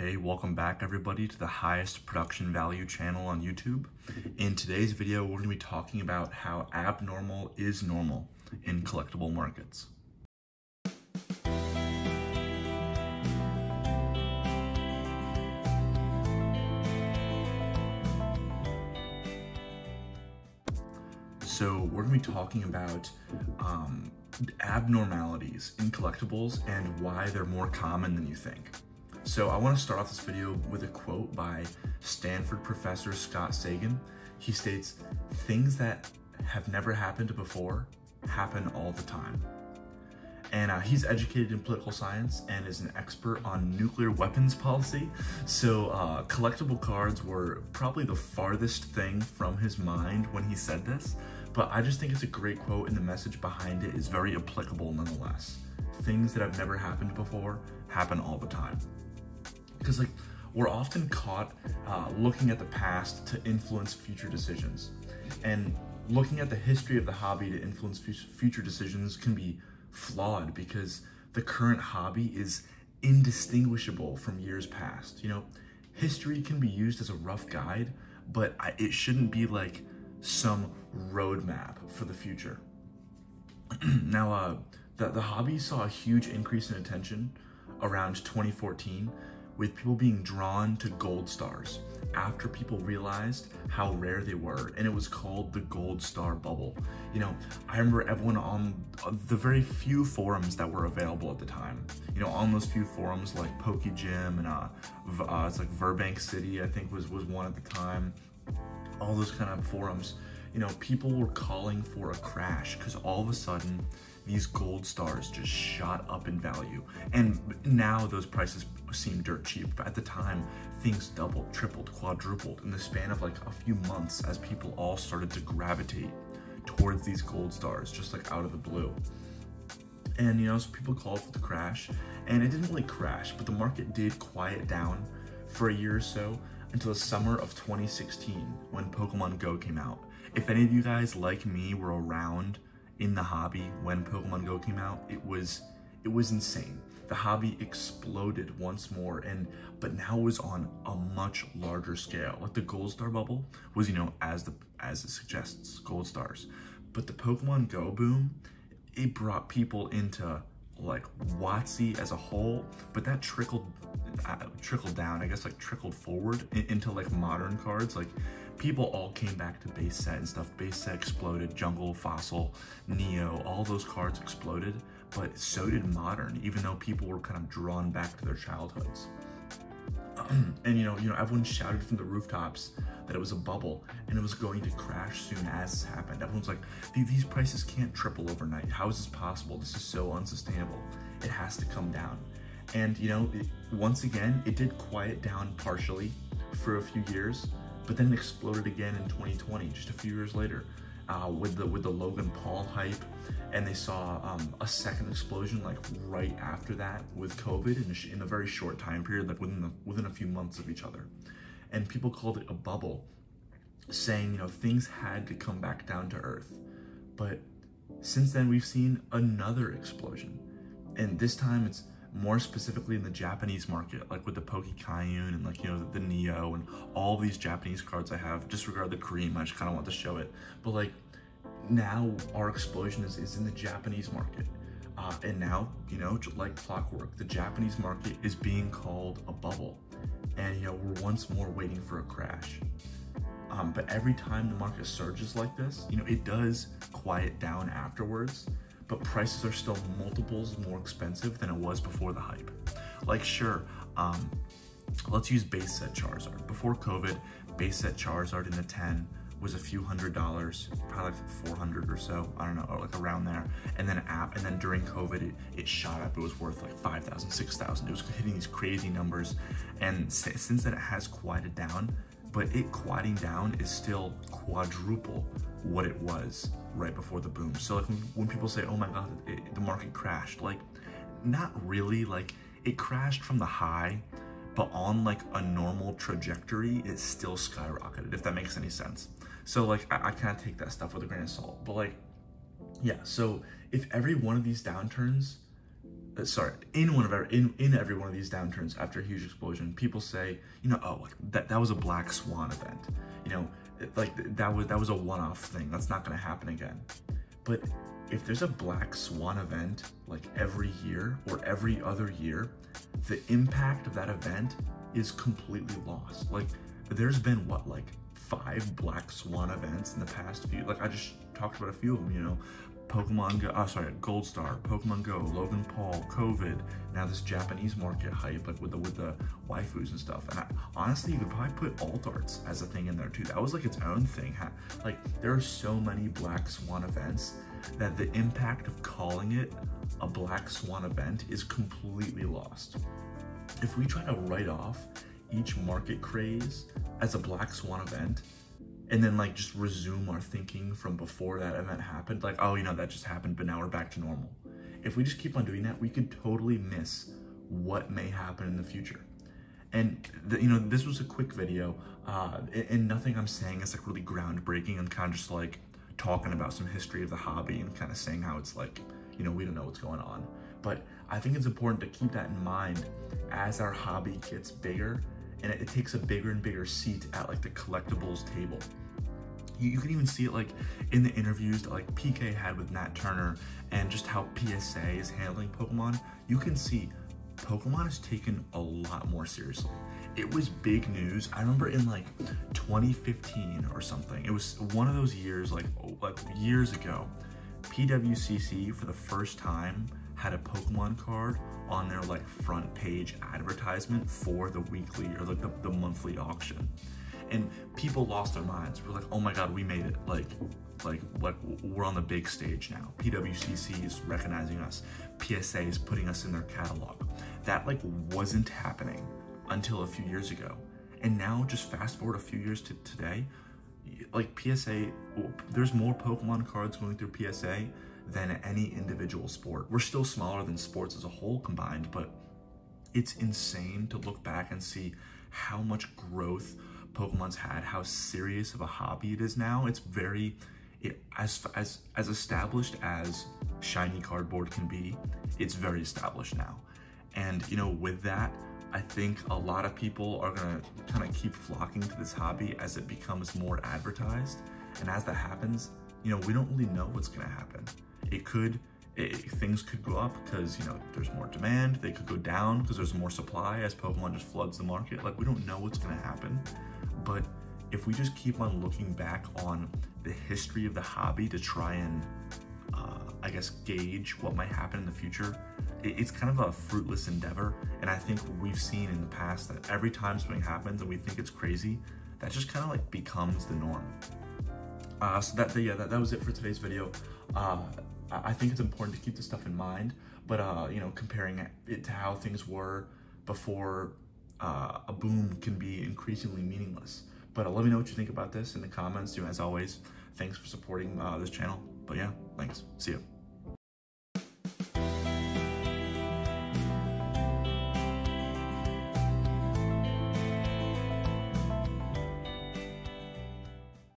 Hey, welcome back everybody to the highest production value channel on YouTube. In today's video, we're going to be talking about how abnormal is normal in collectible markets. So we're going to be talking about abnormalities in collectibles and why they're more common than you think. So I want to start off this video with a quote by Stanford professor Scott Sagan. He states, "Things that have never happened before happen all the time." And he's educated in political science and is an expert on nuclear weapons policy. So collectible cards were probably the farthest thing from his mind when he said this, but I just think it's a great quote and the message behind it is very applicable nonetheless. Things that have never happened before happen all the time. Because we're often caught looking at the past to influence future decisions. And looking at the history of the hobby to influence future decisions can be flawed because the current hobby is indistinguishable from years past. You know, history can be used as a rough guide, but it shouldn't be like some roadmap for the future. Now, the hobby saw a huge increase in attention around 2014, with people being drawn to gold stars after people realized how rare they were, and it was called the gold star bubble. You know, I remember everyone on the very few forums that were available at the time. You know, on those few forums like PokeGym and it's like Verbank City, I think was one at the time. All those kind of forums, you know, people were calling for a crash because all of a sudden these gold stars just shot up in value. And now those prices seem dirt cheap, but at the time things doubled, tripled, quadrupled in the span of like a few months as people all started to gravitate towards these gold stars just like out of the blue. And you know, so people called for the crash, and it didn't really crash, but the market did quiet down for a year or so until the summer of 2016 when Pokemon Go came out. If any of you guys like me were around in the hobby when Pokemon Go came out, it was insane. The hobby exploded once more, but now it was on a much larger scale. Like the gold star bubble was, you know, as it suggests, gold stars. But the Pokemon Go boom, it brought people into like WotC as a whole, but that trickled down, I guess, like trickled forward into like modern cards. Like people all came back to base set and stuff. Base set exploded, Jungle, Fossil, Neo, all those cards exploded, but so did modern, even though people were kind of drawn back to their childhoods. And you know, everyone shouted from the rooftops that it was a bubble and it was going to crash soon as this happened. Everyone's like, these prices can't triple overnight. How is this possible? This is so unsustainable. It has to come down. And you know, once again, it did quiet down partially for a few years, but then it exploded again in 2020, just a few years later, with the Logan Paul hype. And they saw a second explosion like right after that with COVID in a very short time period, like within a few months of each other. And people called it a bubble, saying, you know, things had to come back down to earth. But since then, we've seen another explosion. And this time it's more specifically in the Japanese market, like with the Poke-Kayun and like, you know, the Neo and all these Japanese cards I have. Disregard the Cream, I just kind of want to show it. But like, now our explosion is in the Japanese market. And now, you know, like clockwork, the Japanese market is being called a bubble. And, you know, we're once more waiting for a crash. But every time the market surges like this, you know, it does quiet down afterwards, but prices are still multiples more expensive than it was before the hype. Like, sure, let's use base set Charizard. Before COVID, base set Charizard in the 10 was a few $100s, probably like 400 or so, I don't know, or like around there. And then during COVID, it shot up. It was worth like 5,000, 6,000. It was hitting these crazy numbers. And since then, it has quieted down, but it quieting down is still quadruple what it was right before the boom. So like when people say, oh my God, the market crashed, like not really. Like it crashed from the high, but on like a normal trajectory, it still skyrocketed, if that makes any sense. So like, I kind of take that stuff with a grain of salt, but like, yeah, so if every one of these downturns in every one of these downturns after a huge explosion, people say, you know, oh, that was a black swan event. You know, that was a one-off thing. That's not going to happen again. But if there's a black swan event like every year or every other year, the impact of that event is completely lost. Like, there's been what, like 5 black swan events in the past few, like I just talked about a few of them, you know, Pokemon Go, Gold Star, Pokemon Go, Logan Paul, COVID, now this Japanese market hype, like with the waifus and stuff. And honestly, you could probably put alt arts as a thing in there too. That was like its own thing. Like, there are so many black swan events that the impact of calling it a black swan event is completely lost. If we try to write off each market craze as a black swan event, and then like just resume our thinking from before that event happened, like, oh, you know, that just happened, but now we're back to normal. If we just keep on doing that, we could totally miss what may happen in the future. And you know, this was a quick video, and nothing I'm saying is like really groundbreaking. I'm kind of just like talking about some history of the hobby and kind of saying how it's like, you know, we don't know what's going on. But I think it's important to keep that in mind as our hobby gets bigger and it takes a bigger and bigger seat at like the collectibles table. You can even see it like in the interviews that like PK had with Nat Turner and just how PSA is handling Pokemon. You can see Pokemon is taken a lot more seriously. It was big news. I remember in like 2015 or something, it was one of those years, like years ago, PWCC for the first time had a Pokemon card on their like front page advertisement for the weekly or like the monthly auction. And people lost their minds. We're like, oh my God, we made it. Like we're on the big stage now. PWCC is recognizing us. PSA is putting us in their catalog. That like wasn't happening until a few years ago. And now just fast forward a few years to today, like PSA, there's more Pokemon cards going through PSA than any individual sport. We're still smaller than sports as a whole combined, but it's insane to look back and see how much growth Pokemon's had, how serious of a hobby it is now. It's very, as established as shiny cardboard can be, it's very established now. And you know, with that, I think a lot of people are gonna kind of keep flocking to this hobby as it becomes more advertised. And as that happens, you know, we don't really know what's gonna happen. Things could go up because, you know, there's more demand. They could go down because there's more supply as Pokemon just floods the market. Like, we don't know what's gonna happen. But if we just keep on looking back on the history of the hobby to try and, I guess, gauge what might happen in the future, it's kind of a fruitless endeavor. And I think we've seen in the past that every time something happens and we think it's crazy, that just kind of like becomes the norm. So that was it for today's video. I think it's important to keep this stuff in mind, but you know, comparing it to how things were before a boom can be increasingly meaningless. But let me know what you think about this in the comments. You know, as always, thanks for supporting this channel. But yeah, thanks. See you.